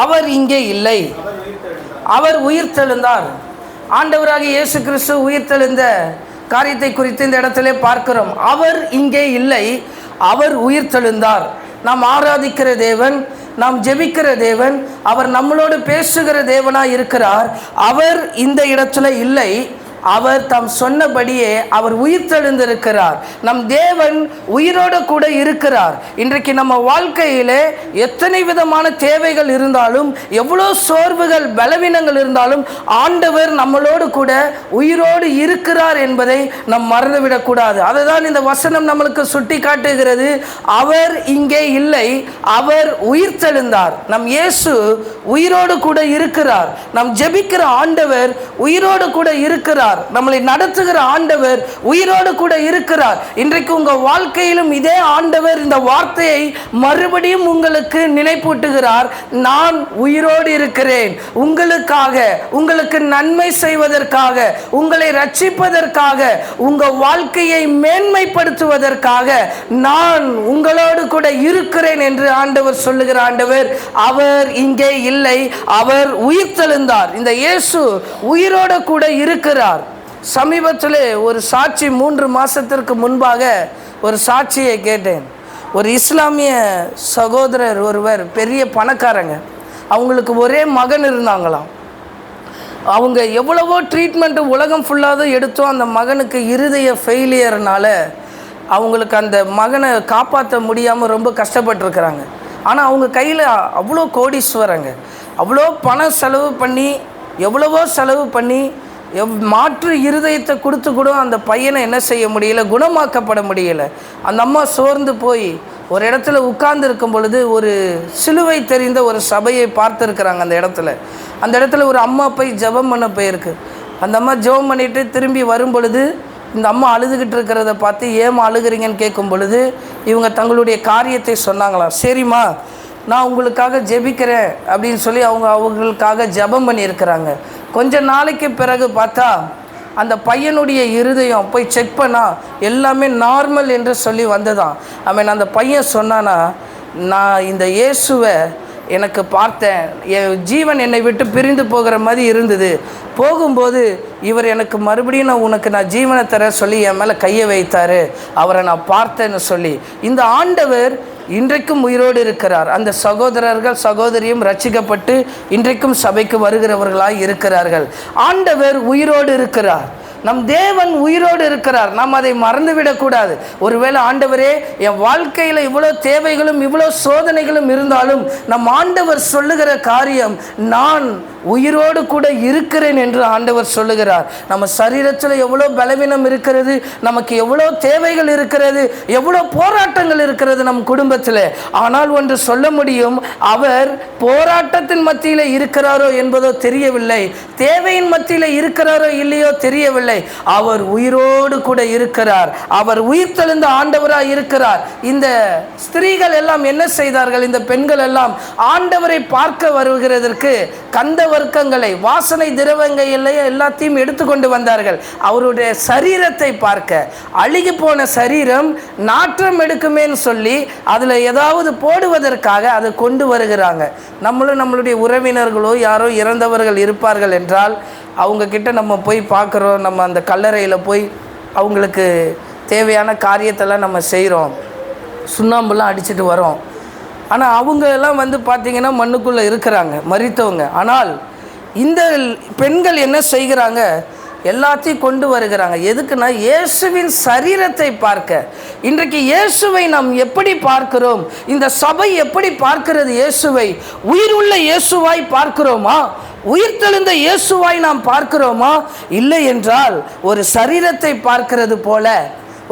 அவர் இங்கே இல்லை, அவர் உயிர்த்தெழுந்தார். ஆண்டவராகிய இயேசு கிறிஸ்து உயிர்த்தெழுந்த காரியத்தை குறித்து இந்த இடத்திலே பார்க்கிறோம். அவர் இங்கே இல்லை, அவர் உயிர்த்தெழுந்தார். நாம் ஆராதிக்கிற தேவன், நாம் ஜெபிக்கிற தேவன், அவர் நம்மளோடு பேசுகிற தேவனாய் இருக்கிறார். அவர் இந்த இடத்துல இல்லை, அவர் தாம் சொன்னபடியே அவர் உயிர்த்தெழுந்திருக்கிறார். நம் தேவன் உயிரோடு கூட இருக்கிறார். இன்றைக்கு நம்ம வாழ்க்கையிலே எத்தனை விதமான தேவைகள் இருந்தாலும், எவ்வளோ சோர்வுகள் பலவீனங்கள் இருந்தாலும், ஆண்டவர் நம்மளோடு கூட உயிரோடு இருக்கிறார் என்பதை நாம் மறந்துவிடக்கூடாது. அதுதான் இந்த வசனம் நம்மளுக்கு சுட்டி காட்டுகிறது. அவர் இங்கே இல்லை, அவர் உயிர்த்தெழுந்தார். நம் இயேசு உயிரோடு கூட இருக்கிறார். நாம் ஜெபிக்கிற ஆண்டவர் உயிரோடு கூட இருக்கிறார். நம்மளை நடத்துகிற ஆண்டவர் உயிரோடு கூட இருக்கிறார். இன்றைக்கு உங்க வாழ்க்கையிலும் இதே ஆண்டவர் இந்த வார்த்தையை மறுபடியும் உங்களுக்கு நினைப்பூட்டுகிறார். நான் உயிரோடு இருக்கிறேன், உங்களுக்காக, உங்களுக்கு நன்மை செய்வதற்காக, உங்களை ரட்சிப்பதற்காக, உங்க வாழ்க்கையை மேன்மைப்படுத்துவதற்காக நான் உங்களோடு கூட இருக்கிறேன் என்று ஆண்டவர் சொல்லுகிற ஆண்டவர். அவர் இங்கே இல்லை, அவர் உயிர்த்தெழுந்தார். இந்த இயேசு உயிரோடு கூட இருக்கிறார். சமீபத்தில் ஒரு சாட்சி, 3 மாதத்திற்கு முன்பாக ஒரு சாட்சியை கேட்டேன். ஒரு இஸ்லாமிய சகோதரர் ஒருவர், பெரிய பணக்காரங்க, அவங்களுக்கு ஒரே மகன் இருந்தாங்களாம். அவங்க எவ்வளவோ ட்ரீட்மெண்ட்டு உலகம் ஃபுல்லாக எடுத்தோம். அந்த மகனுக்கு இருதய ஃபெயிலியர்னால அவங்களுக்கு அந்த மகனை காப்பாற்ற முடியாமல் ரொம்ப கஷ்டப்பட்டுருக்குறாங்க. ஆனால் அவங்க கையில் அவ்வளோ கோடீஸ்வரங்க, அவ்வளோ பணம் செலவு பண்ணி, எவ்வளவோ செலவு பண்ணி மாற்று இருதயத்தை கொடுத்து கூட அந்த பையனை என்ன செய்ய முடியல, குணமாக்கப்பட முடியலை. அந்த அம்மா சோர்ந்து போய் ஒரு இடத்துல உட்கார்ந்து இருக்கும் பொழுது ஒரு சிலுவை தெரிந்த ஒரு சபையை பார்த்துருக்குறாங்க. அந்த இடத்துல ஒரு அம்மா போய் ஜெபம் பண்ண போயிருக்கு. அந்த அம்மா ஜெபம் பண்ணிட்டு திரும்பி வரும் பொழுது இந்த அம்மா அழுதுகிட்டு இருக்கிறத பார்த்து, ஏமா அழுகிறீங்கன்னு கேட்கும் பொழுது இவங்க தங்களுடைய காரியத்தை சொன்னாங்களாம். சரிம்மா, நான் உங்களுக்காக ஜெபிக்கிறேன் அப்படின்னு சொல்லி அவங்களுக்காக ஜெபம் பண்ணியிருக்கிறாங்க. கொஞ்ச நாளைக்கு பிறகு பார்த்தா அந்த பையனுடைய இருதயம் போய் செக் பண்ணால் எல்லாமே நார்மல் என்று சொல்லி வந்ததான். அவன் அந்த பையன் சொன்னானா, நான் இந்த இயேசுவை எனக்கு பார்த்தேன், என் ஜீவன் என்னை விட்டு பிரிந்து போகிற மாதிரி இருந்தது. போகும்போது இவர் எனக்கு மறுபடியும் நான் ஜீவனை தர சொல்லி என் மேலே கையை வைத்தார், அவரை நான் பார்த்தேன்னு சொல்லி. இந்த ஆண்டவர் இன்றைக்கும் உயிரோடு இருக்கிறார். அந்த சகோதரர்கள் சகோதரியும் ரட்சிக்கப்பட்டு இன்றைக்கும் சபைக்கு வருகிறவர்களாய் இருக்கிறார்கள். ஆண்டவர் உயிரோடு இருக்கிறார். நம் தேவன் உயிரோடு இருக்கிறார். நாம் அதை மறந்துவிடக்கூடாது. ஒருவேளை ஆண்டவரே, என் வாழ்க்கையில் இவ்வளோ தேவைகளும் இவ்வளோ சோதனைகளும் இருந்தாலும் நம் ஆண்டவர் சொல்லுகிற காரியம், நான் உயிரோடு கூட இருக்கிறேன் என்று ஆண்டவர் சொல்லுகிறார். நம்ம சரீரத்தில் எவ்வளோ பலவீனம் இருக்கிறது, நமக்கு எவ்வளோ தேவைகள் இருக்கிறது, எவ்வளோ போராட்டங்கள் இருக்கிறது நம் குடும்பத்தில். ஆனால் ஒன்று சொல்ல முடியும், அவர் போராட்டத்தின் மத்தியில் இருக்கிறாரோ என்பதோ தெரியவில்லை, தேவையின் மத்தியில் இருக்கிறாரோ இல்லையோ தெரியவில்லை, அவர் உயிரோடு கூட இருக்கிறார். அவர் உயிர்த்தெழுந்த ஆண்டவராய் இருக்கிறார். இந்த ஸ்திரீகள் எல்லாம் என்ன செய்தார்கள்? இந்த பெண்கள் எல்லாம் ஆண்டவரை பார்க்க வருகிறதற்கு கந்த வர்க்கங்களை, வாசனை திரவங்களை எல்லாத்தையும் எடுத்துக்கொண்டு வந்தார்கள். அவருடைய சரீரத்தை பார்க்க, அழுகி போன சரீரம் நாற்றம் எடுக்குமேன்னு சொல்லி அதில் ஏதாவது போடுவதற்காக அதை கொண்டு வருகிறாங்க. நம்மளுடைய உறவினர்களோ யாரோ இறந்தவர்கள் இருப்பார்கள் என்றால் அவங்கக்கிட்ட நம்ம போய் பார்க்குறோம். நம்ம அந்த கல்லறையில் போய் அவங்களுக்கு தேவையான காரியத்தெல்லாம் நம்ம செய்கிறோம், சுண்ணாம்புலாம் அடிச்சுட்டு வரோம். ஆனால் அவங்க எல்லாம் பார்த்திங்கன்னா மண்ணுக்குள்ளே இருக்கிறாங்க, மரித்தவங்க. ஆனால் இந்த பெண்கள் என்ன செய்கிறாங்க? எல்லாத்தையும் கொண்டு வருகிறாங்க. எதுக்குன்னா இயேசுவின் சரீரத்தை பார்க்க. இன்றைக்கு இயேசுவை நாம் எப்படி பார்க்கிறோம்? இந்த சபை எப்படி பார்க்கிறது இயேசுவை? உயிருள்ள இயேசுவாய் பார்க்கிறோமா? உயிர்த்தெழுந்த இயேசுவாய் நாம் பார்க்கிறோமா? இல்லை என்றால் ஒரு சரீரத்தை பார்க்கிறது போல,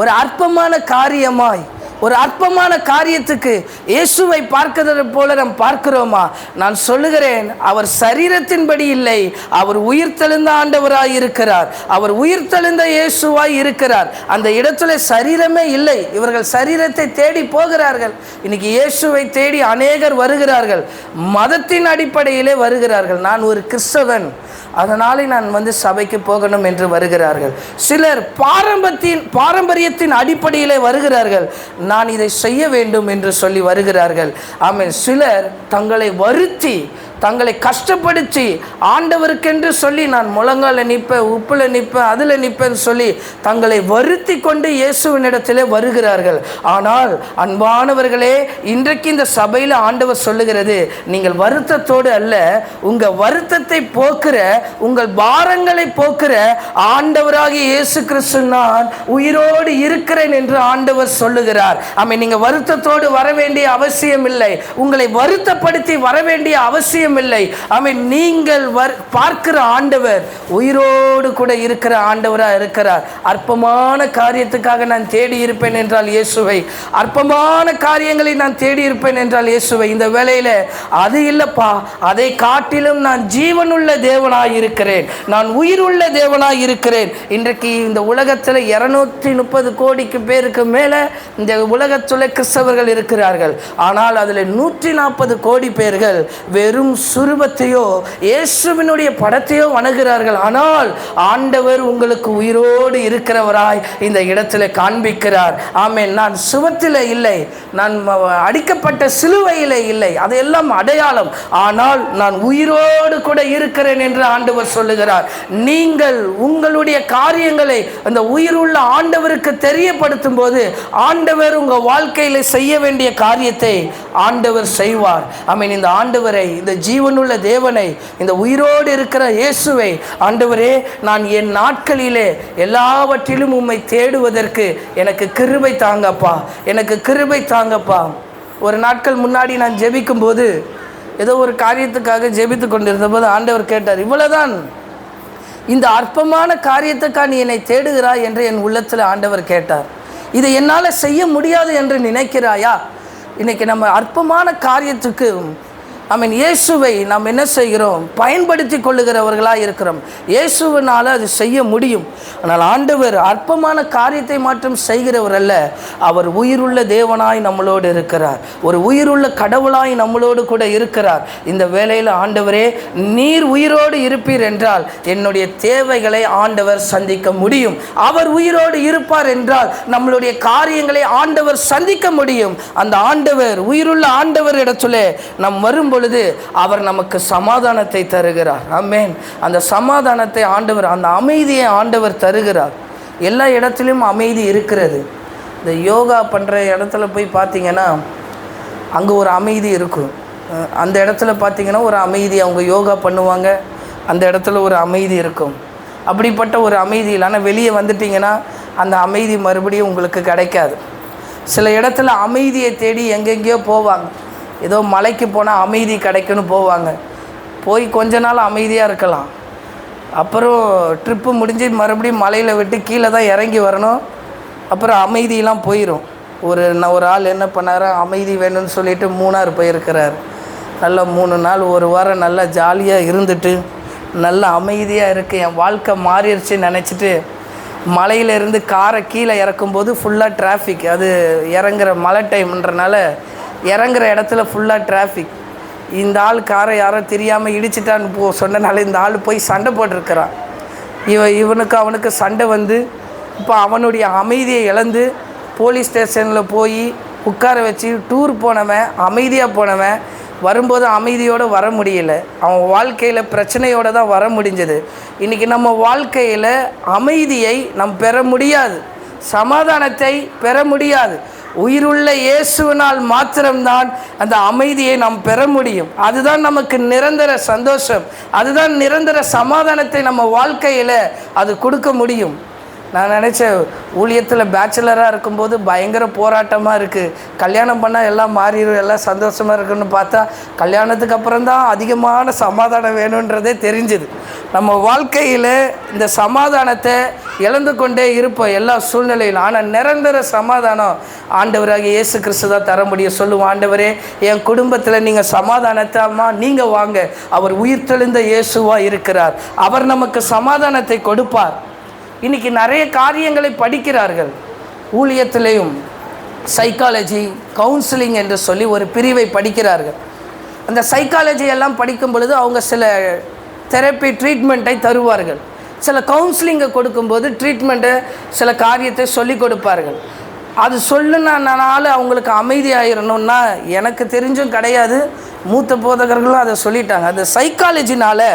ஒரு அற்பமான காரியமாய், ஒரு அற்பமான காரியத்துக்கு இயேசுவை பார்க்கிறது போல நாம் பார்க்கிறோமா? நான் சொல்லுகிறேன், அவர் சரீரத்தின்படி இல்லை, அவர் உயிர்த்தெழுந்த ஆண்டவராய் இருக்கிறார். அவர் உயிர்த்தெழுந்த இயேசுவாய் இருக்கிறார். அந்த இடத்துல சரீரமே இல்லை. இவர்கள் சரீரத்தை தேடி போகிறார்கள். இன்னைக்கு இயேசுவை தேடி அநேகர் வருகிறார்கள், மதத்தின் அடிப்படையிலே வருகிறார்கள். நான் ஒரு கிறிஸ்தவன், அதனாலே நான் சபைக்கு போகணும் என்று வருகிறார்கள். சிலர் பாரம்பரியத்தின் அடிப்படையிலே வருகிறார்கள், நான் இதை செய்ய வேண்டும் என்று சொல்லி வருகிறார்கள். ஆமென். சிலர் தங்களை வருத்தி, தங்களை கஷ்டப்படுத்தி, ஆண்டவருக்கென்று சொல்லி நான் முழங்கால நிற்பேன், உப்புல நிற்பேன், அதில் நிற்பேன்னு சொல்லி தங்களை வருத்தி கொண்டு இயேசுவினிடத்திலே வருகிறார்கள். ஆனால் அன்பானவர்களே, இன்றைக்கு இந்த சபையில் ஆண்டவர் சொல்லுகிறது, நீங்கள் வருத்தத்தோடு அல்ல, உங்கள் வருத்தத்தை போக்குற, உங்கள் பாரங்களை போக்குற ஆண்டவராகிய இயேசு கிறிஸ்து நான் உயிரோடு இருக்கிறேன் என்று ஆண்டவர் சொல்லுகிறார். ஆமென். நீங்கள் வருத்தத்தோடு வர வேண்டிய அவசியம் இல்லை, உங்களை வருத்தப்படுத்தி வர வேண்டிய அவசியம் இல்லை. ஆமென். நீங்கள் பார்க்கிற ஆண்டவர் உயிரோடு கூட இருக்கிற ஆண்டவராக இருக்கிறார். அற்பமான காரியத்துக்காக நான் தேடி இருப்பேன் என்றால் இயேசுவை, அற்பமான காரியங்களை நான் தேடி இருப்பேன் என்றால் இயேசுவை. இந்த வேளையில் அது இல்லப்பா, அதை காட்டிலும் நான் ஜீவனுள்ள தேவனாய் இருக்கிறேன், நான் உயிருள்ள தேவனாய் இருக்கிறேன். இன்றைக்கு இந்த உலகத்தில் 230 கோடிக்கு பேருக்கு மேலே இந்த உலகத்தில் கிறிஸ்தவர்கள் இருக்கிறார்கள். ஆனால் அதில் 140 கோடி பேர்கள் வெறும் சுரூபத்தையோ இயேசுவினுடைய படத்தையோ வணங்குகிறார்கள். ஆனால் ஆண்டவர் உங்களுக்கு உயிரோடு இருக்கிறவராய் இந்த இடத்துல காண்பிக்கிறார். ஆமென். நான் சுவத்தில் இல்லை, நான் அடிக்கப்பட்ட சிலுவையில் இல்லை, அதையெல்லாம் அடையாளம், ஆனால் நான் உயிரோடு கூட இருக்கிறேன் என்று ஆண்டவர் சொல்லுகிறார். நீங்கள் உங்களுடைய காரியங்களை அந்த உயிருள்ள ஆண்டவருக்கு தெரியப்படுத்தும் போது ஆண்டவர் உங்கள் வாழ்க்கையில் செய்ய வேண்டிய காரியத்தை ஆண்டவர் செய்வார். ஆமென். இந்த ஆண்டவரை, இந்த ஜீவனுள்ள தேவனை, இந்த உயிரோடு இருக்கிற இயேசுவை, ஆண்டவரே நான் என் நாட்களிலே எல்லாவற்றிலும் உம்மை தேடுவதற்கு எனக்கு கிருபை தாங்கப்பா, எனக்கு கிருபை தாங்கப்பா. ஒரு நாட்கள் முன்னாடி நான் ஜெபிக்கும் போது, ஏதோ ஒரு காரியத்துக்காக ஜெபித்து கொண்டிருந்த போது ஆண்டவர் கேட்டார், இவ்வளவுதான், இந்த அற்பமான காரியத்துக்காக நீ என்னை தேடுகிறாய் என்று என் உள்ளத்தில் ஆண்டவர் கேட்டார். இதை என்னால் செய்ய முடியாது என்று நினைக்கிறாயா? இன்னைக்கு நம்ம அற்பமான காரியத்துக்கு இயேசுவை நாம் என்ன செய்கிறோம்? பயன்படுத்தி கொள்ளுகிறவர்களாக இருக்கிறோம். இயேசுவினால் அது செய்ய முடியும். ஆனால் ஆண்டவர் அற்பமான காரியத்தை மாற்றம் செய்கிறவர் அல்ல, அவர் உயிருள்ள தேவனாய் நம்மளோடு இருக்கிறார், ஒரு உயிருள்ள கடவுளாய் நம்மளோடு கூட இருக்கிறார். இந்த வேளையில் ஆண்டவரே, நீர் உயிரோடு இருப்பீர் என்றால் என்னுடைய தேவைகளை ஆண்டவர் சந்திக்க முடியும். அவர் உயிரோடு இருப்பார் என்றால் நம்மளுடைய காரியங்களை ஆண்டவர் சந்திக்க முடியும். அந்த ஆண்டவர், உயிருள்ள ஆண்டவர் இடத்துல நாம் வரும்போது அவர் நமக்கு சமாதானத்தை தருகிறார். ஆமென். அந்த சமாதானத்தை ஆண்டவர், அந்த அமைதியை ஆண்டவர் தருகிறார். எல்லா இடத்துலையும் அமைதி இருக்கிறது. இந்த யோகா பண்ணுற இடத்துல போய் பார்த்தீங்கன்னா அங்கே ஒரு அமைதி இருக்கும். அந்த இடத்துல பார்த்தீங்கன்னா ஒரு அமைதி, அவங்க யோகா பண்ணுவாங்க, அந்த இடத்துல ஒரு அமைதி இருக்கும். அப்படிப்பட்ட ஒரு அமைதி இல்லை. ஆனால் வெளியே வந்துட்டிங்கன்னா அந்த அமைதி மறுபடியும் உங்களுக்கு கிடைக்காது. சில இடத்துல அமைதியை தேடி எங்கெங்கேயோ போவாங்க. ஏதோ மலைக்கு போனால் அமைதி கிடைக்குன்னு போவாங்க. போய் கொஞ்ச நாள் அமைதியாக இருக்கலாம். அப்புறம் ட்ரிப்பு முடிஞ்சு மறுபடியும் மலையில் விட்டு கீழே தான் இறங்கி வரணும். அப்புறம் அமைதியெலாம் போயிடும். ஒரு ஆள் என்ன பண்ணார், அமைதி வேணும்னு சொல்லிட்டு மூணார் போயிருக்கிறார். நல்லா 3 நாள் 1 வாரம் நல்லா ஜாலியாக இருந்துட்டு நல்ல அமைதியாக இருக்குது, என் வாழ்க்கை மாறிடுச்சுன்னு நினச்சிட்டு மலையிலேருந்து காரை கீழே இறக்கும்போது ஃபுல்லாக டிராஃபிக். அது இறங்குற மழை டைம்ன்றனால இறங்குற இடத்துல ஃபுல்லாக டிராஃபிக். இந்த ஆள் காரை யாரோ தெரியாமல் இடிச்சிட்டான்னு சொன்னனால இந்த ஆள் போய் சண்டை போட்டிருக்கிறான். இவனுக்கு அவனுக்கு சண்டை வந்து இப்போ அவனுடைய அமைதியை இழந்து போலீஸ் ஸ்டேஷனில் போய் உட்கார வச்சு டூர் போனவன், அமைதியாக போனவன் வரும்போது அமைதியோடு வர முடியல. அவன் வாழ்க்கையில் பிரச்சனையோடு தான் வர முடிஞ்சது. இன்றைக்கி நம்ம வாழ்க்கையில் அமைதியை நாம் பெற முடியாது, சமாதானத்தை பெற முடியாது. உயிருள்ள இயேசுவினால் மாத்திரம்தான் அந்த அமைதியை நாம் பெற முடியும். அதுதான் நமக்கு நிரந்தர சந்தோஷம், அதுதான் நிரந்தர சமாதானத்தை நம்ம வாழ்க்கையில் அது கொடுக்க முடியும். நான் நினச்சேன், ஊழியத்தில் பேச்சுலராக இருக்கும்போது பயங்கர போராட்டமாக இருக்குது, கல்யாணம் பண்ணால் எல்லாம் மாறிடும், எல்லாம் சந்தோஷமாக இருக்குன்னு பார்த்தா கல்யாணத்துக்கு அப்புறம் தான் அதிகமான சமாதானம் வேணுன்றதே தெரிஞ்சுது. நம்ம வாழ்க்கையில் இந்த சமாதானத்தை இழந்து கொண்டே இருப்போம் எல்லா சூழ்நிலையிலும். ஆனால் நிரந்தர சமாதானம் ஆண்டவராகிய இயேசு கிறிஸ்து தான் தர முடியும். சொல்லுவோம், ஆண்டவரே என் குடும்பத்தில் நீங்கள் சமாதானத்தாமா நீங்கள் வாங்க, அவர் உயிர்த்தெழுந்த இயேசுவாக இருக்கிறார், அவர் நமக்கு சமாதானத்தை கொடுப்பார். இன்றைக்கி நிறைய காரியங்களை படிக்கிறார்கள். ஊழியத்திலையும் சைக்காலஜி, கவுன்சிலிங் என்று சொல்லி ஒரு பிரிவை படிக்கிறார்கள். அந்த சைக்காலஜி எல்லாம் படிக்கும் பொழுது அவங்க சில தெரப்பி ட்ரீட்மெண்ட்டை தருவார்கள். சில கவுன்சிலிங்கை கொடுக்கும்போது ட்ரீட்மெண்ட்டை சில காரியத்தை சொல்லி கொடுப்பார்கள். அது சொல்லுனால அவங்களுக்கு அமைதியாகிடணும்னா எனக்கு தெரிஞ்சும் கிடையாது, மூத்த போதகர்களும் அதை சொல்லிட்டாங்க. அது சைக்காலஜினால்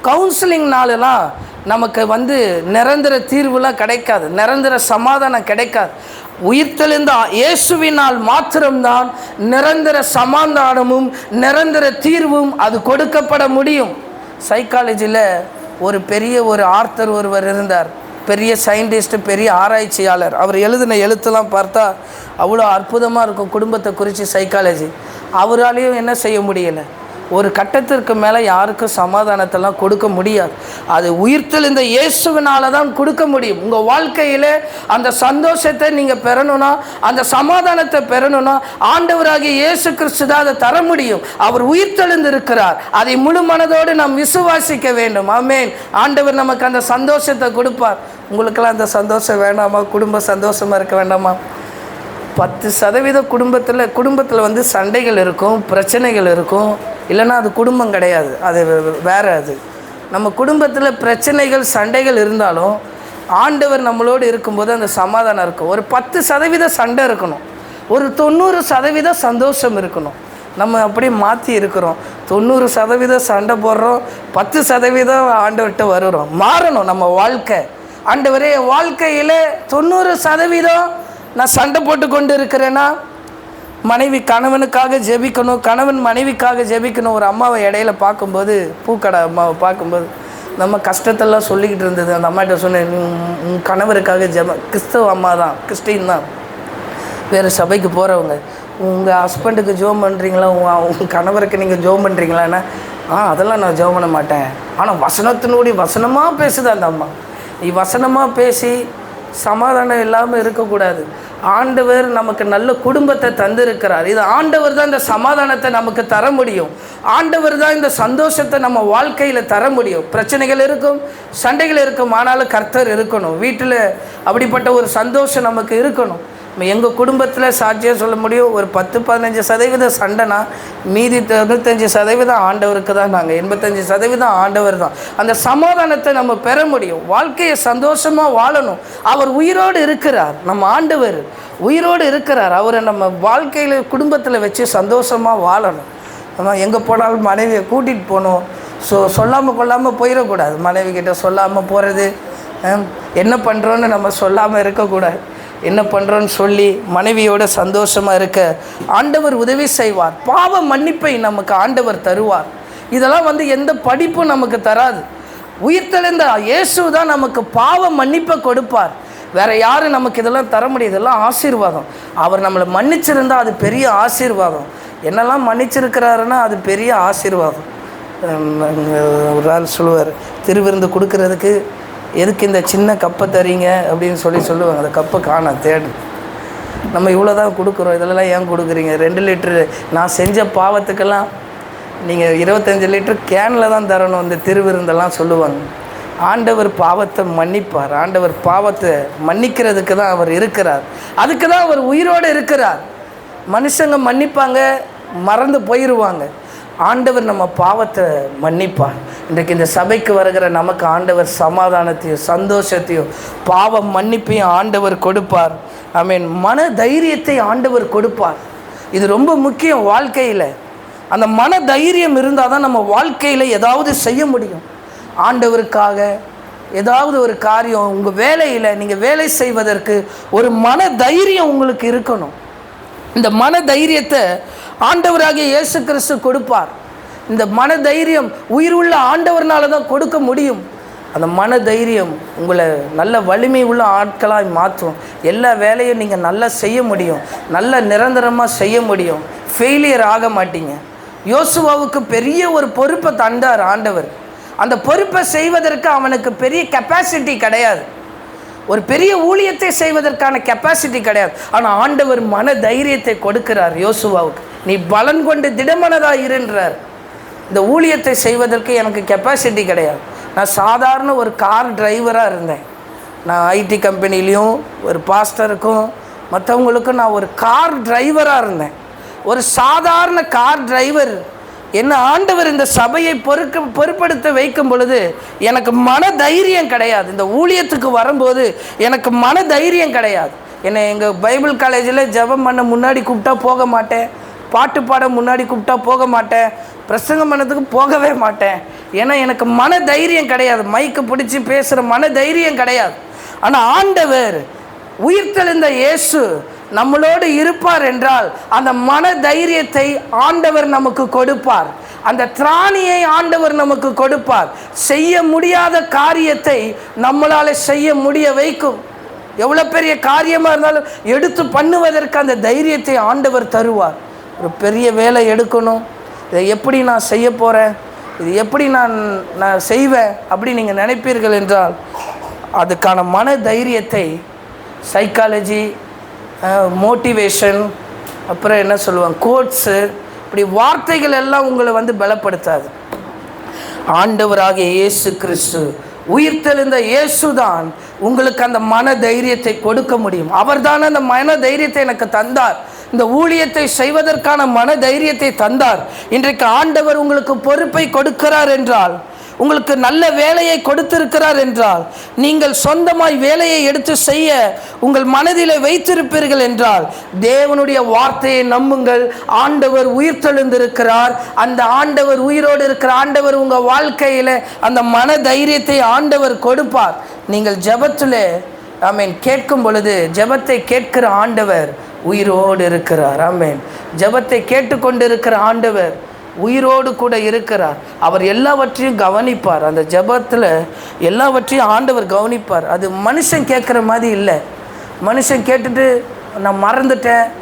கவுன்சிலிங்னாலலாம் நமக்கு நிரந்தர தீர்வுலாம் கிடைக்காது, நிரந்தர சமாதானம் கிடைக்காது. உயிர்த்தெழுந்த இயேசுவினால் மாத்திரம்தான் நிரந்தர சமாதானமும் நிரந்தர தீர்வும் அது கொடுக்கப்பட முடியும். சைக்காலஜியில் ஒரு பெரிய ஆர்த்தர் ஒருவர் இருந்தார், பெரிய சயின்டிஸ்ட், பெரிய ஆராய்ச்சியாளர். அவர் எழுதின எழுத்துலாம் பார்த்தா அவ்வளோ அற்புதமாக இருக்கும் குடும்பத்தை குறித்து சைக்காலஜி. அவராலையும் என்ன செய்ய முடியலை, ஒரு கட்டத்திற்கு மேலே யாருக்கும் சமாதானத்தெல்லாம் கொடுக்க முடியாது. அது உயிர்த்தெழுந்த இயேசுவினால தான் கொடுக்க முடியும். உங்கள் வாழ்க்கையில் அந்த சந்தோஷத்தை நீங்கள் பெறணும்னா, அந்த சமாதானத்தை பெறணும்னா ஆண்டவராகிய இயேசு கிறிஸ்து தான் அதை தர முடியும். அவர் உயிர்த்தெழுந்து இருக்கிறார், அதை முழு மனதோடு நாம் விசுவாசிக்க வேண்டும். ஆமென். ஆண்டவர் நமக்கு அந்த சந்தோஷத்தை கொடுப்பார். உங்களுக்கெல்லாம் அந்த சந்தோஷம் வேண்டாமா? குடும்ப சந்தோஷமாக இருக்க வேண்டாமா? 10% குடும்பத்தில் சண்டைகள் இருக்கும், பிரச்சனைகள் இருக்கும். இல்லைன்னா அது குடும்பம் கிடையாது, அது வேறு. அது நம்ம குடும்பத்தில் பிரச்சனைகள் சண்டைகள் இருந்தாலும் ஆண்டவர் நம்மளோடு இருக்கும்போது அந்த சமாதானம் இருக்கும். ஒரு 10% சண்டை இருக்கணும், ஒரு 90% சந்தோஷம் இருக்கணும். நம்ம அப்படியே மாற்றி இருக்கிறோம். 90% சண்டை போடுறோம், 10% ஆண்டவர்கிட்ட வருகிறோம். மாறணும் நம்ம வாழ்க்கை. ஆண்டவரே, வாழ்க்கையில் 90% நான் சண்டை போட்டு கொண்டு இருக்கிறேன்னா, மனைவி கணவனுக்காக ஜெபிக்கணும், கணவன் மனைவிக்காக ஜெபிக்கணும். ஒரு அம்மாவை இடையில பார்க்கும்போது, பூக்கடை அம்மாவை பார்க்கும்போது நம்ம கஷ்டத்தெல்லாம் சொல்லிக்கிட்டு இருந்தது. அந்த அம்மாட்ட சொன்னேன், உன் கணவருக்காக கிறிஸ்தவ அம்மா தான், கிறிஸ்டின் தான், வேறு சபைக்கு போகிறவங்க. உங்கள் ஹஸ்பண்டுக்கு ஜோம் பண்ணுறீங்களா, உங்கள் கணவருக்கு நீங்கள் ஜோம் பண்ணுறீங்களான்னா, அதெல்லாம் நான் ஜோம் பண்ண மாட்டேன். ஆனால் வசனத்தினுடைய வசனமாக பேசுது அந்த அம்மா. நீ வசனமாக பேசி சமாதானம் இல்லாமல் இருக்கக்கூடாது. ஆண்டவர் நமக்கு நல்ல குடும்பத்தை தந்திருக்கிறார். இது ஆண்டவர் தான் இந்த சமாதானத்தை நமக்கு தர முடியும். ஆண்டவர் தான் இந்த சந்தோஷத்தை நம்ம வாழ்க்கையில் தர முடியும். பிரச்சனைகள் இருக்கும், சண்டைகள் இருக்கும், ஆனாலும் கர்த்தர் இருக்கணும். வீட்டில் அப்படிப்பட்ட ஒரு சந்தோஷம் நமக்கு இருக்கணும். எங்கள் குடும்பத்தில் சாட்சியாக சொல்ல முடியும், ஒரு 10-15% சண்டைனா மீதி 95% ஆண்டவருக்கு தான். நாங்கள் 85% ஆண்டவர் தான். அந்த சமாதானத்தை நம்ம பெற முடியும். வாழ்க்கையை சந்தோஷமாக வாழணும். அவர் உயிரோடு இருக்கிறார், நம்ம ஆண்டவர் உயிரோடு இருக்கிறார். அவரை நம்ம வாழ்க்கையில் குடும்பத்தில் வச்சு சந்தோஷமாக வாழணும். நம்ம எங்கே போனாலும் மனைவியை கூட்டிகிட்டு போகணும். சொல்லாமல் கொள்ளாமல் போயிடக்கூடாது. மனைவி கிட்ட சொல்லாமல் போகிறது, என்ன பண்ணுறோன்னு நம்ம சொல்லாமல் இருக்கக்கூடாது. என்ன பண்ணுறோன்னு சொல்லி மனைவியோட சந்தோஷமாக இருக்க ஆண்டவர் உதவி செய்வார். பாவ மன்னிப்பை நமக்கு ஆண்டவர் தருவார். இதெல்லாம் எந்த படிப்பும் நமக்கு தராது. உயிர்த்தெழுந்த இயேசு தான் நமக்கு பாவ மன்னிப்பை கொடுப்பார். வேறு யாரும் நமக்கு இதெல்லாம் தர முடியாது. இதெல்லாம் ஆசீர்வாதம். அவர் நம்மளை மன்னிச்சிருந்தால் அது பெரிய ஆசீர்வாதம். என்னெல்லாம் மன்னிச்சிருக்கிறாருன்னா அது பெரிய ஆசீர்வாதம். ஒரு ஆள் சொல்லுவார், திருவிருந்து கொடுக்கறதுக்கு எதுக்கு இந்த சின்ன கப்பை தரீங்க அப்படின்னு சொல்லுவாங்க. அந்த கப்பை காண தேடு. நம்ம இவ்வளோ தான் கொடுக்குறோம், இதெல்லாம் ஏன் கொடுக்குறீங்க? 2 லிட்ரு நான் செஞ்ச பாவத்துக்கெல்லாம் நீங்கள் 25 லிட்டர் கேனில் தான் தரணும் இந்த திருவிருந்தெல்லாம் சொல்லுவாங்க. ஆண்டவர் பாவத்தை மன்னிப்பார். ஆண்டவர் பாவத்தை மன்னிக்கிறதுக்கு தான் அவர் இருக்கிறார். அதுக்கு தான் அவர் உயிரோடு இருக்கிறார். மனுஷங்க மன்னிப்பாங்க, மறந்து போயிடுவாங்க. ஆண்டவர் நம்ம பாவத்தை மன்னிப்பார். இன்றைக்கு இந்த சபைக்கு வருகிற நமக்கு ஆண்டவர் சமாதானத்தையும் சந்தோஷத்தையும் பாவ மன்னிப்பையும் ஆண்டவர் கொடுப்பார். ஆமென். மன தைரியத்தை ஆண்டவர் கொடுப்பார். இது ரொம்ப முக்கியம் வாழ்க்கையில். அந்த மன தைரியம் இருந்தால் தான் நம்ம வாழ்க்கையில் ஏதாவது செய்ய முடியும். ஆண்டவருக்காக ஏதாவது ஒரு காரியம், உங்கள் வேலையில் நீங்கள் வேலை செய்வதற்கு ஒரு மன தைரியம் உங்களுக்கு இருக்கணும். இந்த மன தைரியத்தை ஆண்டவராகிய இயேசு கிறிஸ்து கொடுப்பார். இந்த மன தைரியம் உயிர் உள்ள ஆண்டவர்னால தான் கொடுக்க முடியும். அந்த மன தைரியம் உங்களை நல்ல வலிமை உள்ள ஆட்களாக மாற்றும். எல்லா வேலையும் நீங்கள் நல்லா செய்ய முடியும், நல்ல நிரந்தரமாக செய்ய முடியும். ஃபெயிலியர் ஆக மாட்டீங்க. யோசுவாவுக்கு பெரிய ஒரு பொறுப்பை தந்தார் ஆண்டவர். அந்த பொறுப்பை செய்வதற்கு அவனுக்கு பெரிய கெப்பாசிட்டி கிடையாது, ஒரு பெரிய ஊழியத்தை செய்வதற்கான கெப்பாசிட்டி கிடையாது. ஆனால் ஆண்டவர் மன தைரியத்தை கொடுக்கிறார் யோசுவாவுக்கு. நீ பலன் கொண்டு திடமனதாக இருன்றார். இந்த ஊழியத்தை செய்வதற்கு எனக்கு கெப்பாசிட்டி கிடையாது. நான் சாதாரண ஒரு கார் டிரைவராக இருந்தேன். நான் ஐடி கம்பெனிலையும் ஒரு பாஸ்டருக்கும் மற்றவங்களுக்கும் நான் ஒரு கார் டிரைவராக இருந்தேன். ஒரு சாதாரண கார் டிரைவர் என்ன ஆண்டவர் இந்த சபையை பொறுப்படுத்த வைக்கும் பொழுது எனக்கு மன தைரியம் கிடையாது. இந்த ஊழியத்துக்கு வரும்போது எனக்கு மன தைரியம் கிடையாது. என்னை எங்கள் பைபிள் காலேஜில் ஜெபம் பண்ண முன்னாடி கூப்பிட்டா போக மாட்டேன், பாட்டு பாட முன்னாடி கூப்பிட்டா போக மாட்டேன், பிரசங்கம் பண்ணதுக்கு போகவே மாட்டேன். ஏன்னா எனக்கு மன தைரியம் கிடையாது, மைக்கு பிடிச்சி பேசுகிற மன தைரியம் கிடையாது. ஆனால் ஆண்டவர் உயிர்த்தெழுந்த இயேசு நம்மளோடு இருப்பார் என்றால் அந்த மன தைரியத்தை ஆண்டவர் நமக்கு கொடுப்பார். அந்த திராணியை ஆண்டவர் நமக்கு கொடுப்பார். செய்ய முடியாத காரியத்தை நம்மளால் செய்ய முடிய வைக்கும். எவ்வளோ பெரிய காரியமாக இருந்தாலும் எடுத்து பண்ணுவதற்கு அந்த தைரியத்தை ஆண்டவர் தருவார். ஒரு பெரிய வேலை எடுக்கணும், இதை எப்படி நான் செய்ய போகிறேன், இது எப்படி நான் செய்வேன் அப்படி நீங்கள் நினைப்பீர்கள் என்றால் அதுக்கான மன தைரியத்தை சைக்காலஜி, மோட்டிவேஷன், அப்புறம் என்ன சொல்லுவாங்க, கோட்ஸு, இப்படி வார்த்தைகள் எல்லாம் உங்களை பலப்படுத்தாது. ஆண்டவராகிய இயேசு கிறிஸ்து, உயிர்த்தெழுந்த இயேசு தான் உங்களுக்கு அந்த மன தைரியத்தை கொடுக்க முடியும். அவர் தான் அந்த மன தைரியத்தை எனக்கு தந்தார். இந்த ஊழியத்தை செய்வதற்கான மன தைரியத்தை தந்தார். இன்றைக்கு ஆண்டவர் உங்களுக்கு பொறுப்பை கொடுக்கிறார் என்றால், உங்களுக்கு நல்ல வேலையை கொடுத்திருக்கிறார் என்றால், நீங்கள் சொந்தமாய் வேலையை எடுத்து செய்ய உங்கள் மனதிலே வைத்திருப்பீர்கள் என்றால், தேவனுடைய வார்த்தையை நம்புங்கள். ஆண்டவர் உயிர்த்தெழுந்திருக்கிறார். அந்த ஆண்டவர், உயிரோடு இருக்கிற ஆண்டவர் உங்கள் வாழ்க்கையில் அந்த மன தைரியத்தை ஆண்டவர் கொடுப்பார். நீங்கள் ஜெபத்திலே ஆமென் கேட்கும் பொழுது, ஜெபத்தை கேட்கிற ஆண்டவர் உயிரோடு இருக்கிறார். ஆமென். ஜெபத்தை கேட்டுக்கொண்டு இருக்கிற ஆண்டவர் உயிரோடு கூட இருக்கிறார். அவர் எல்லாவற்றையும் கவனிப்பார். அந்த ஜெபத்தில் எல்லாவற்றையும் ஆண்டவர் கவனிப்பார். அது மனுஷன் கேட்குற மாதிரி இல்லை. மனுஷன் கேட்டுட்டு நான் மறந்துட்டேன்,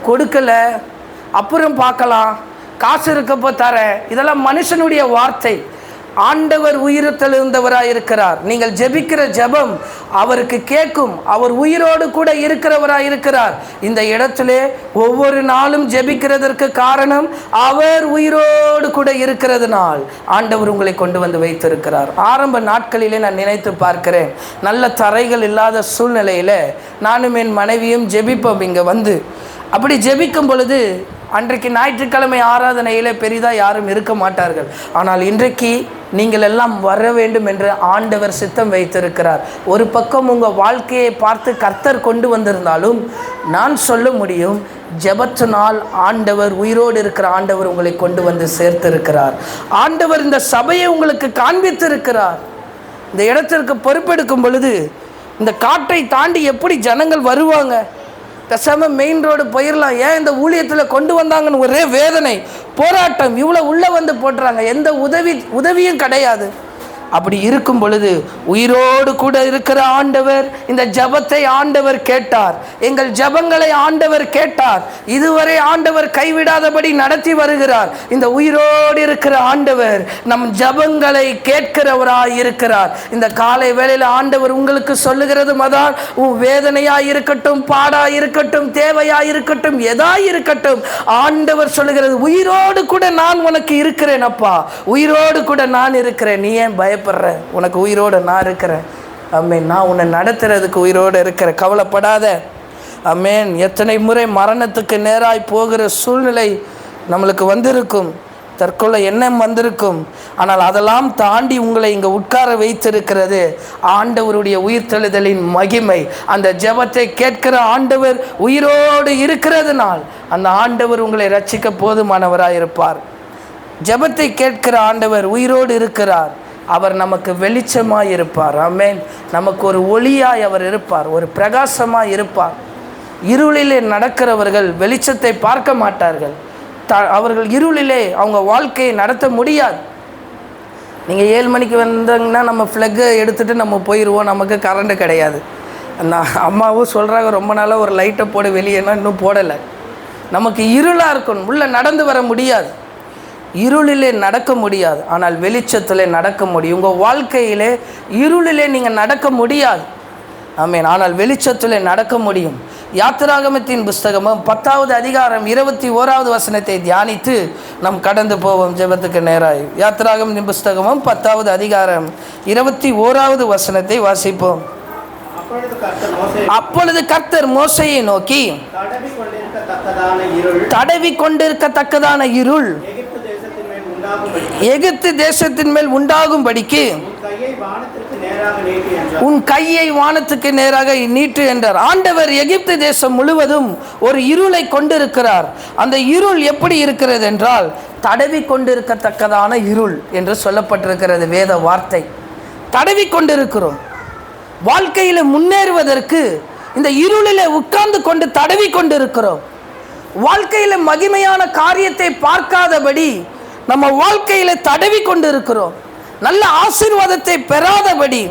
கொடுக்கலை, அப்புறம் பார்க்கலாம், காசு இருக்கப்போ தரேன், இதெல்லாம் மனுஷனுடைய வார்த்தை. ஆண்டவர் உயிர்த்தெழுந்தவராக இருக்கிறார். நீங்கள் ஜெபிக்கிற ஜெபம் அவருக்கு கேட்கும். அவர் உயிரோடு கூட இருக்கிறவராக இருக்கிறார். இந்த இடத்திலே ஒவ்வொரு நாளும் ஜெபிக்கிறதற்கு காரணம் அவர் உயிரோடு கூட இருக்கிறதுனால் ஆண்டவர் உங்களை கொண்டு வந்து வைத்திருக்கிறார். ஆரம்ப நாட்களிலே நான் நினைத்து பார்க்கிறேன், நல்ல தரைகள் இல்லாத சூழ்நிலையில் நானும் என் மனைவியும் ஜெபிப்போம். இங்கே அப்படி ஜெபிக்கும் பொழுது, அன்றைக்கு ஞாயிற்றுக்கிழமை ஆராதனையில் பெரிதாக யாரும் இருக்க மாட்டார்கள். ஆனால் இன்றைக்கு நீங்கள் எல்லாம் வர வேண்டும் என்று ஆண்டவர் சித்தம் வைத்திருக்கிறார். ஒரு பக்கம் உங்கள் வாழ்க்கையை பார்த்து கர்த்தர் கொண்டு வந்திருந்தாலும் நான் சொல்ல முடியும், ஜெபத்தினால் ஆண்டவர், உயிரோடு இருக்கிற ஆண்டவர் உங்களை கொண்டு வந்து சேர்த்திருக்கிறார். ஆண்டவர் இந்த சபையை உங்களுக்கு காண்பித்திருக்கிறார். இந்த இடத்திற்கு பொறுப்பெடுக்கும் பொழுது இந்த காட்டை தாண்டி எப்படி ஜனங்கள் வருவாங்க? பேசாம மெயின் ரோடு போயிடலாம், ஏன் இந்த ஊழியத்தில் கொண்டு வந்தாங்கன்னு ஒரே வேதனை, போராட்டம், இவ்வளோ உள்ளே போட்டுறாங்க, எந்த உதவியும் கிடையாது. அப்படி இருக்கும் பொழுது உயிரோடு கூட இருக்கிற ஆண்டவர் இந்த ஜெபத்தை ஆண்டவர் கேட்டார். எங்கள் ஜெபங்களை ஆண்டவர் கேட்டார். இதுவரை ஆண்டவர் கைவிடாதபடி நடத்தி வருகிறார். இந்த உயிரோடு இருக்கிற ஆண்டவர் நம் ஜெபங்களை கேட்கிறவராய் இருக்கிறார். இந்த காலை வேளையில் ஆண்டவர் உங்களுக்கு சொல்லுகிறது அதான், உன் வேதனையாய் இருக்கட்டும், பாடாய் இருக்கட்டும், தேவையாய் இருக்கட்டும், எதாய் இருக்கட்டும், ஆண்டவர் சொல்லுகிறது, உயிரோடு கூட நான் உனக்கு இருக்கிறேன் அப்பா, உயிரோடு கூட நான் இருக்கிறேன், நீ ஏன் பயப்படுற? உனக்கு உயிரோடு நான் இருக்கிறேன். ஆமென். நான் உன்னை நடத்துறதுக்கு உயிரோடு இருக்கிறேன், கவலைப்படாத. ஆமென். எத்தனை முறை மரணத்துக்கு நேராய் போகிற சூழ்நிலை நம்மளுக்கு வந்திருக்கும், தற்கொலை எண்ணம் வந்திருக்கும். ஆனால் அதெல்லாம் தாண்டி உங்களை இங்கே உட்கார வைத்திருக்கிறது ஆண்டவருடைய உயிர்த்தெழுதலின் மகிமை. அந்த ஜெபத்தை கேட்கிற ஆண்டவர் உயிரோடு இருக்கிறதுனால் அந்த ஆண்டவர் உங்களை ரட்சிக்க போதுமானவராக இருப்பார். ஜெபத்தை கேட்கிற ஆண்டவர் உயிரோடு இருக்கிறார். அவர் நமக்கு வெளிச்சமாய் இருப்பார். ஆமென். நமக்கு ஒரு ஒளியாய் அவர் இருப்பார், ஒரு பிரகாசமாய் இருப்பார். இருளிலே நடக்கிறவர்கள் வெளிச்சத்தை பார்க்க மாட்டார்கள். அவர்கள் இருளிலே அவங்க வாழ்க்கையை நடத்த முடியாது. நீங்கள் 7 மணிக்கு வந்தாங்கன்னா நம்ம ஃப்ளக்கை எடுத்துகிட்டு நம்ம போயிடுவோம், நமக்கு கரண்ட்டு கிடையாது. நான் அம்மாவும் சொல்கிறாங்க, ரொம்ப நாளாக ஒரு லைட்டை போட, வெளியேன்னா இன்னும் போடலை. நமக்கு இருளாக இருக்கணும், உள்ளே நடந்து வர முடியாது, இருளிலே நடக்க முடியாது. ஆனால் வெளிச்சத்தில் நடக்க முடியும். உங்கள் வாழ்க்கையிலே இருளிலே நீங்கள் நடக்க முடியாது. ஆமென். ஆனால் வெளிச்சத்தில் நடக்க முடியும். யாத்திராகமத்தின் புஸ்தகமும் 10வது அதிகாரம் 21வது வசனத்தை தியானித்து நாம் கடந்து போவோம் ஜெபத்துக்கு நேராய். யாத்திராகமத்தின் புஸ்தகமும் 10வது அதிகாரம் 21வது வசனத்தை வாசிப்போம். அப்பொழுது கர்த்தர் மோசேயை நோக்கி, தடவி கொண்டிருக்கத்தக்கதான இருள் எகிப்து தேசத்தின் மேல் உண்டாகும்படிக்கு உன் கையை வானத்துக்கு நேராக நீட்டு என்றார். ஆண்டவர் எகிப்து தேசம் முழுவதும் ஒரு இருளை கொண்டிருக்கிறார். அந்த இருள் எப்படி இருக்கிறது என்றால் தடவி கொண்டிருக்கத்தக்கதான இருள் என்று சொல்லப்பட்டிருக்கிறது வேத வார்த்தை. தடவி கொண்டிருக்கிறோம். வாழ்க்கையில் முன்னேறுவதற்கு இந்த இருளில் உட்கார்ந்து கொண்டு தடவி கொண்டிருக்கிறோம். வாழ்க்கையில் மகிமையான காரியத்தை பார்க்காதபடி நம்ம வாழ்க்கையில் தடவி கொண்டிருக்கிறோம். நல்ல ஆசீர்வாதத்தை பெறாதபடி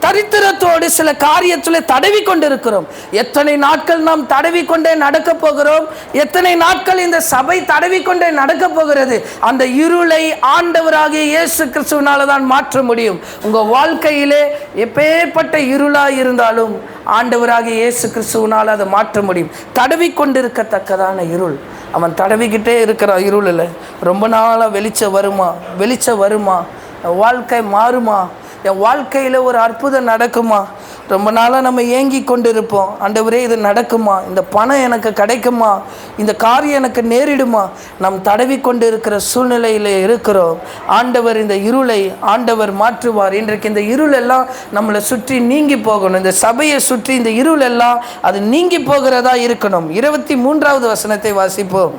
தரித்திரத்தோடு சில காரியத்தில் தடவி கொண்டிருக்கிறோம். எத்தனை நாட்கள் நாம் தடவி கொண்டே நடக்க போகிறோம்? எத்தனை நாட்கள் இந்த சபை தடவி கொண்டே நடக்க போகிறது? அந்த இருளை ஆண்டவராகிய இயேசு கிறிஸ்துவினால தான் மாற்ற முடியும். உங்கள் வாழ்க்கையிலே எப்பேற்பட்ட இருளாக இருந்தாலும் ஆண்டவராகிய இயேசு கிறிஸ்துவினால் அதை மாற்ற முடியும். தடவி கொண்டிருக்கத்தக்கதான இருள். அவன் தடவிக்கிட்டே இருக்கிறான் இருளில். ரொம்ப நாளாக வெளிச்சம் வருமா, வாழ்க்கை மாறுமா, என் வாழ்க்கையில் ஒரு அற்புதம் நடக்குமா? ரொம்ப நாளாக நம்ம ஏங்கி கொண்டு இருப்போம். ஆண்டவரே இது நடக்குமா? இந்த பணம் எனக்கு கிடைக்குமா? இந்த காரியம் எனக்கு நேரிடுமா? நம் தடவி கொண்டு இருக்கிற சூழ்நிலையில் இருக்கிறோம். ஆண்டவர் இந்த இருளை ஆண்டவர் மாற்றுவார். இன்றைக்கு இந்த இருள் எல்லாம் நம்மளை சுற்றி நீங்கி போகணும். இந்த சபையை சுற்றி இந்த இருள் எல்லாம் அது நீங்கி போகிறதா இருக்கணும். 23வது வசனத்தை வாசிப்போம்.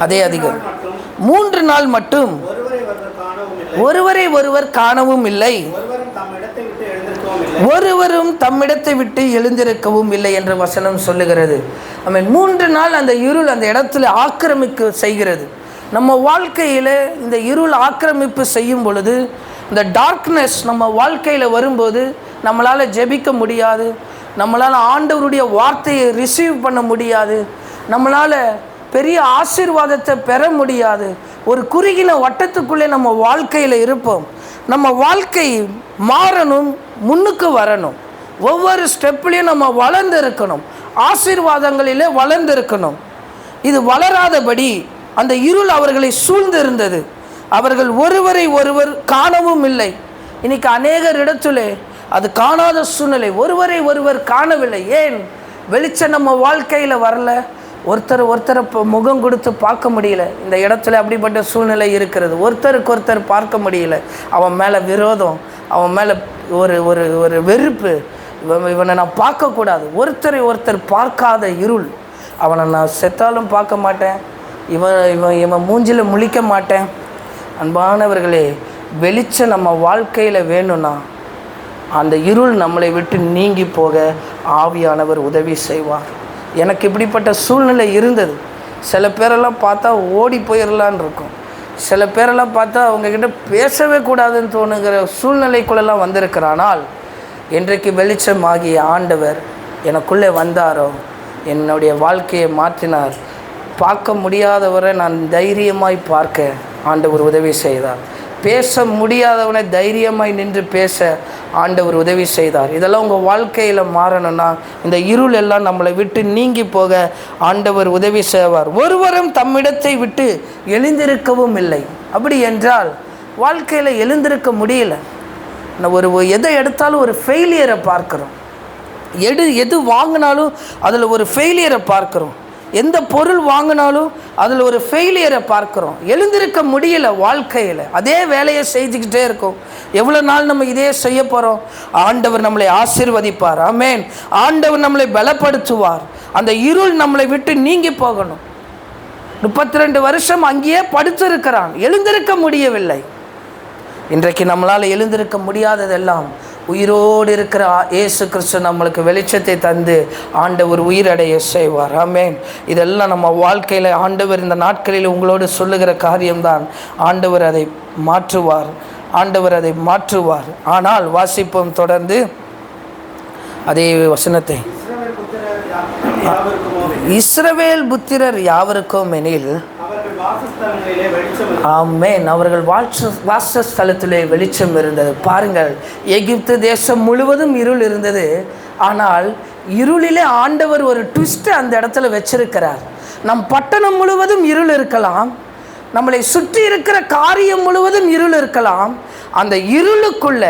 அதே அதிகம் 3 நாள் மட்டும் ஒருவரை ஒருவர் காணவும் இல்லை, ஒருவரும் தம்மிடத்தை விட்டு எழுந்திருக்கவும் இல்லை என்று வசனம் சொல்லுகிறது. 3 நாள் அந்த இருள் அந்த இடத்துல ஆக்கிரமிக்க செய்கிறது. நம்ம வாழ்க்கையில் இந்த இருள் ஆக்கிரமிப்பு செய்யும் பொழுது, இந்த டார்க்னஸ் நம்ம வாழ்க்கையில் வரும்போது நம்மளால் ஜெபிக்க முடியாது, நம்மளால் ஆண்டவருடைய வார்த்தையை ரிசீவ் பண்ண முடியாது, நம்மளால் பெரிய ஆசீர்வாதத்தை பெற முடியாது. ஒரு குறுகின வட்டத்துக்குள்ளே நம்ம வாழ்க்கையில் இருப்போம். நம்ம வாழ்க்கை மாறணும், முன்னுக்கு வரணும். ஒவ்வொரு ஸ்டெப்லேயும் நம்ம வளர்ந்து இருக்கணும், ஆசீர்வாதங்களிலே வளர்ந்து இருக்கணும். இது வளராதபடி அந்த இருள் அவர்களை சூழ்ந்து இருந்தது. அவர்கள் ஒருவரை ஒருவர் காணவும் இல்லை. இன்னைக்கு அநேகர் இடத்துல அது காணாத சூழ்நிலை. ஒருவரை ஒருவர் காணவில்லை. ஏன்? வெளிச்சம் நம்ம வாழ்க்கையில் வரல. ஒருத்தரை முகம் கொடுத்து பார்க்க முடியல. இந்த இடத்துல அப்படிப்பட்ட சூழ்நிலை இருக்கிறது. ஒருத்தருக்கு ஒருத்தர் பார்க்க முடியல. அவன் மேலே விரோதம், அவன் மேலே ஒரு ஒரு ஒரு வெறுப்பு. இவனை நான் பார்க்கக்கூடாது. ஒருத்தரை ஒருத்தர் பார்க்காத இருள். அவனை நான் செத்தாலும் பார்க்க மாட்டேன், இவன் மூஞ்சில் முழிக்க மாட்டேன். அன்பானவர்களே, வெளிச்சம் நம்ம வாழ்க்கையில் வேணும்னா அந்த இருள் நம்மளை விட்டு நீங்கி போக ஆவியானவர் உதவி செய்வார். எனக்கு இப்படிப்பட்ட சூழ்நிலை இருந்தது. சில பேரெல்லாம் பார்த்தா ஓடி போயிடலான் இருக்கும். சில பேரெல்லாம் பார்த்தா அவங்கக்கிட்ட பேசவே கூடாதுன்னு தோணுங்கிற சூழ்நிலைக்குள்ளெல்லாம் வந்திருக்கிறானால், இன்றைக்கு வெளிச்சமாகிய ஆண்டவர் எனக்குள்ளே வந்தாரோ, என்னுடைய வாழ்க்கையை மாற்றினார். பார்க்க முடியாதவரை நான் தைரியமாய் பார்க்க ஆண்டவர் உதவி செய்தார். பேச முடியாதவனை தைரியமாய் நின்று பேச ஆண்டவர் உதவி செய்தார். இதெல்லாம் உங்கள் வாழ்க்கையில் மாறணும்னா இந்த இருள் எல்லாம் நம்மளை விட்டு நீங்கி போக ஆண்டவர் உதவி செய்வார். ஒருவரும் தம்மிடத்தை விட்டு எழுந்திருக்கவும் இல்லை. அப்படி என்றால் வாழ்க்கையில் எழுந்திருக்க முடியல. ஒரு எதை எடுத்தாலும் ஒரு ஃபெயிலியரை பார்க்குறோம். எது வாங்கினாலும் அதில் ஒரு ஃபெயிலியரை பார்க்குறோம். எந்த பொருள் வாங்கினாலும் அதில் ஒரு ஃபெயிலியரை பார்க்குறோம். எழுந்திருக்க முடியல வாழ்க்கையில். அதே வேலையை செஞ்சுக்கிட்டே இருக்கும். எவ்வளோ நாள் நம்ம இதே செய்ய போகிறோம்? ஆண்டவர் நம்மளை ஆசீர்வதிப்பார். ஆமென். ஆண்டவர் நம்மளை பலப்படுத்துவார். அந்த இருள் நம்மளை விட்டு நீங்கி போகணும். 32 வருஷம் அங்கேயே படுத்திருக்கிறான், எழுந்திருக்க முடியவில்லை. இன்றைக்கு நம்மளால் எழுந்திருக்க முடியாததெல்லாம் உயிரோடு இருக்கிற இயேசு கிறிஸ்து நம்மளுக்கு வெளிச்சத்தை தந்து ஆண்டவர் உயிரடைய செய்வார். ஆமென். இதெல்லாம் நம்ம வாழ்க்கையில் ஆண்டவர் இந்த நாட்களில் உங்களோடு சொல்லுகிற காரியம்தான். ஆண்டவர் அதை மாற்றுவார். ஆண்டவர் அதை மாற்றுவார். ஆனால் வாசிப்போம் தொடர்ந்து அதே வசனத்தை. இஸ்ரவேல் புத்திரர் யாவருக்கும் எனில், ஆமென், அவர்கள் வாசஸ்தலத்திலே வெளிச்சம் இருந்தது. பாருங்கள், எகிப்து தேசம் முழுவதும் இருள் இருந்தது. ஆனால் இருளிலே ஆண்டவர் ஒரு ட்விஸ்ட் அந்த இடத்துல வச்சிருக்கிறார். நம் பட்டணம் முழுவதும் இருள் இருக்கலாம், நம்மளை சுற்றி இருக்கிற காரியம் முழுவதும் இருள் இருக்கலாம். அந்த இருளுக்குள்ள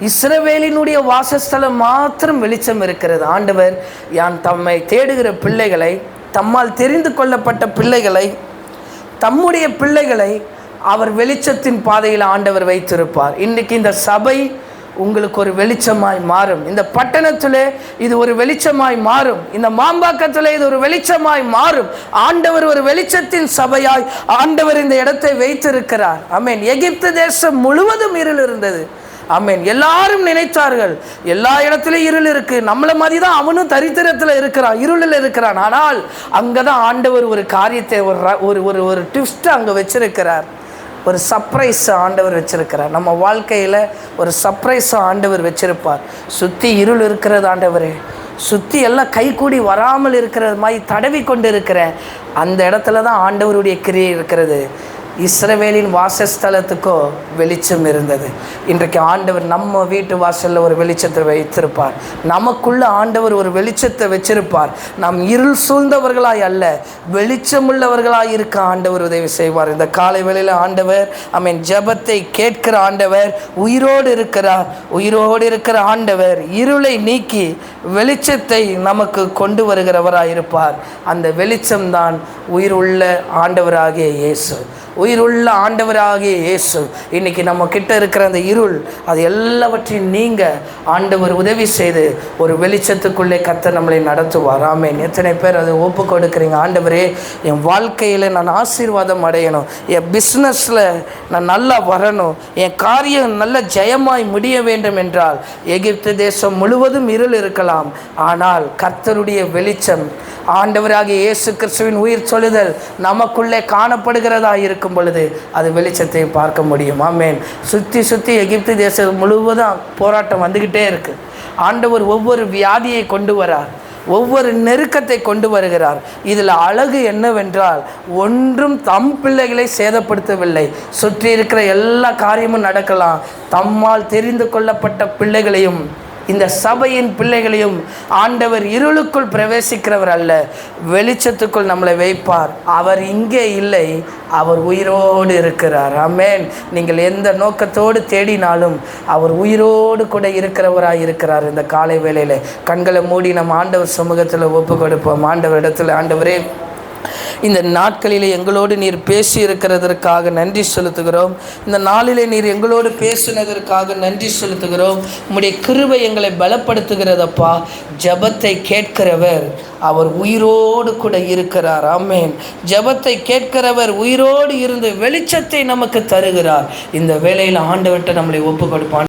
இஸ்ரவேலினுடைய வாசஸ்தலம் மாத்திரம் வெளிச்சம் இருக்கிறது. ஆண்டவர் யான் தம்மை தேடுகிற பிள்ளைகளை, தம்மால் தெரிந்து கொள்ளப்பட்ட பிள்ளைகளை, தம்முடைய பிள்ளைகளை அவர் வெளிச்சத்தின் பாதையில் ஆண்டவர் வைத்திருப்பார். இன்றைக்கி இந்த சபை உங்களுக்கு ஒரு வெளிச்சமாய் மாறும். இந்த பட்டணத்தில் இது ஒரு வெளிச்சமாய் மாறும். இந்த மாம்பாக்கத்தில் இது ஒரு வெளிச்சமாய் மாறும். ஆண்டவர் ஒரு வெளிச்சத்தின் சபையாய் ஆண்டவர் இந்த இடத்தை வைத்திருக்கிறார். ஆமென். எகிப்து தேசம் முழுவதும் இருள் இருந்தது. ஆமென். எல்லாரும் நினைத்தார்கள் எல்லா இடத்துலையும் இருள் இருக்கு, நம்மளை மாதிரி தான் அவனும் தரித்திரத்தில் இருக்கிறான், இருளில் இருக்கிறான். ஆனால் அங்கே தான் ஆண்டவர் ஒரு காரியத்தை ஒரு ட்விஸ்ட் அங்கே வச்சிருக்கிறார். ஒரு சர்ப்ரைஸ் ஆண்டவர் வச்சிருக்கிறார். நம்ம வாழ்க்கையில் ஒரு சர்ப்ரைஸ் ஆண்டவர் வச்சிருப்பார். சுற்றி இருள் இருக்கிறது ஆண்டவரே, சுற்றி எல்லாம் கைகூடி வராமல் இருக்கிறது மாதிரி தடவி கொண்டு இருக்கிற அந்த இடத்துல தான் ஆண்டவருடைய கிரியை இருக்கிறது. இஸ்ரவேலின் வாசஸ்தலத்துக்கோ வெளிச்சம் இருந்தது. இன்றைக்கு ஆண்டவர் நம்ம வீட்டு வாசலில் ஒரு வெளிச்சத்தை வைத்திருப்பார். நமக்குள்ள ஆண்டவர் ஒரு வெளிச்சத்தை வச்சிருப்பார். நாம் இருள் சூழ்ந்தவர்களாய் அல்ல, வெளிச்சமுள்ளவர்களாய் இருக்க ஆண்டவர் உதவி செய்வார். இந்த காலை வேளையில் ஆண்டவர் ஆமென் ஜெபத்தை கேட்கிற ஆண்டவர் உயிரோடு இருக்கிறார். உயிரோடு இருக்கிற ஆண்டவர் இருளை நீக்கி வெளிச்சத்தை நமக்கு கொண்டு வருகிறவராய் இருப்பார். அந்த வெளிச்சம்தான் உயிருள்ள ஆண்டவராகிய இயேசு. உயிருள்ள ஆண்டவராகிய இயேசு இன்னைக்கு நம்ம கிட்ட இருக்கிற அந்த இருள் அது எல்லாவற்றையும் நீங்க ஆண்டவர் உதவி செய்து ஒரு வெளிச்சத்துக்குள்ளே கர்த்தர் நம்மளை நடத்துவார். ஆமென். எத்தனை பேர் அதை ஒப்பு கொடுக்குறீங்க? ஆண்டவரே, என் வாழ்க்கையில் நான் ஆசீர்வாதம் அடையணும், என் பிஸ்னஸில் நான் நல்லா வரணும், என் காரியம் நல்ல ஜெயமாய் முடிய வேண்டும் என்றால் எகிப்து தேசம் முழுவதும் இருள் இருக்கலாம், ஆனால் கர்த்தருடைய வெளிச்சம் ஆண்டவராகிய இயேசு கிறிஸ்துவின் உயிர் சொல்லுதல் நமக்குள்ளே காணப்படுகிறதா இருக்கும் பொழுது அது வெளிச்சத்தை பார்க்க முடியும். ஆமென். சுற்றி எகிப்து தேசம் முழுவதும் போராட்டம் வந்துக்கிட்டே இருக்கு. ஆண்டவர் ஒவ்வொரு வியாதியை கொண்டு வரார், ஒவ்வொரு நெருக்கத்தை கொண்டு வருகிறார். இதில் அழகு என்னவென்றால் ஒன்றும் தம் பிள்ளைகளை சேதப்படுத்தவில்லை. சுற்றி இருக்கிற எல்லா காரியமும் நடக்கலாம், தம்மால் தெரிந்து கொள்ளப்பட்ட பிள்ளைகளையும் இந்த சபையின் பிள்ளைகளையும் ஆண்டவர் இருளுக்குள் பிரவேசிக்கிறவர் அல்ல, வெளிச்சத்துக்குள் நம்மளை வைப்பார். அவர் இங்கே இல்லை, அவர் உயிரோடு இருக்கிறார். ஆமென். நீங்கள் எந்த நோக்கத்தோடு தேடினாலும் அவர் உயிரோடு கூட இருக்கிறவராக இருக்கிறார். இந்த காலை வேளையில் கண்களை மூடி நம்ம ஆண்டவர் சமூகத்தில் ஒப்பு கொடுப்போம். ஆண்டவர் இடத்துல, ஆண்டவரே, இந்த நாட்களிலே எங்களோடு நீர் பேசி இருக்கிறதற்காக நன்றி செலுத்துகிறோம். இந்த நாளிலே நீர் எங்களோடு பேசினதற்காக நன்றி செலுத்துகிறோம். உம்முடைய கிருபை எங்களை பலப்படுத்துகிறதப்பா. ஜெபத்தை கேட்கிறவர் அவர் உயிரோடு கூட இருக்கிறார். ஆமென். ஜெபத்தை கேட்கிறவர் உயிரோடு இருந்து வெளிச்சத்தை நமக்கு தருகிறார். இந்த வேளையில் ஆண்டவர்கிட்ட நம்மளை ஒப்பு கொடுப்பான்.